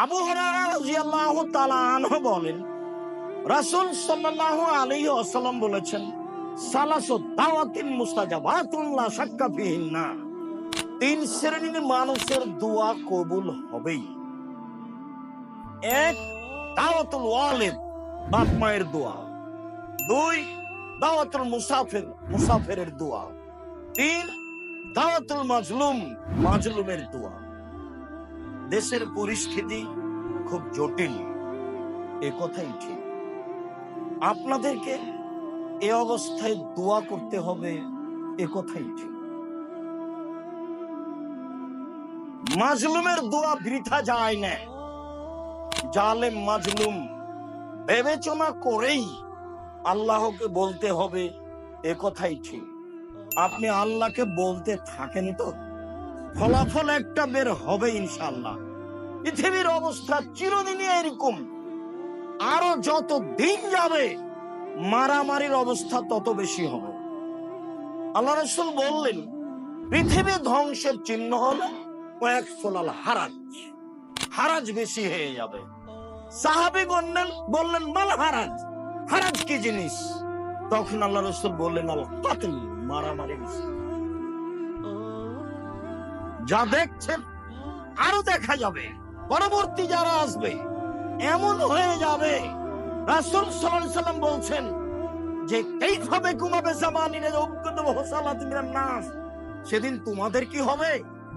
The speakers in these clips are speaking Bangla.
আবু হুরায়রা রাদিয়াল্লাহু তাআলা আনহু বলেন, রাসূল সাল্লাল্লাহু আলাইহি ওয়াসাল্লাম বলেছেন, সালাসু দাওয়াতিন মুস্তাজাবাতুন লা শাক্কা ফিহিন্না। তিন শ্রেণীর মানুষের দোয়া কবুল হবেই। এক, দাওয়াতুল ওয়ালিদ, বাপ মায়ের দোয়া। দুই, দাওয়াতুল মুসাফির, মুসাফিরের দোয়া। তিন, দাওয়াতুল মাজলুম, মাজলুমের দোয়া। দেশের পরিস্থিতি খুব জটিল, এ কথাই ঠিক। আপনাদেরকে এ অবস্থায় দোয়া করতে হবে, এ কথাই ঠিক। মাজলুমের দোয়া বৃথা যায় না। জালেম মাজলুম বিবেচনা করেই আল্লাহকে বলতে হবে, এ কথাই ঠিক। আপনি আল্লাহকে বলতে থাকেন তো ফলাফল একটা বের হবে ইনশাআল্লাহ। পৃথিবীর অবস্থা চিরদিনই এরকম। আরো যত দিন যাবে মারামারির অবস্থা তত বেশি হবে। আল্লাহ রাসূল বললেন, পৃথিবী ধ্বংসের চিহ্ন হলো কয়েক ফলাল হারাজ। হারাজ বেশি হয়ে যাবে। সাহাবী বললেন মাল হারাজ, হারাজ কি জিনিস? তখন আল্লাহ রাসূল বললেন, আল কাতল, মারামারি। যা দেখছেন আরো দেখা যাবে, পরবর্তী যারা আসবে এমন হয়ে যাবে। রাসূল সাল্লাল্লাহু আলাইহি ওয়াসাল্লাম বলছেন যে কাইফা বিকুম বিজামানিনা উবকুতুম হুসালাত মিনান নাস। সেদিন তোমাদের কি হবে,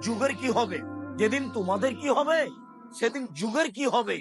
যুগের কি হবে। যেদিন তোমাদের কি হবে, সেদিন যুগের কি হবে।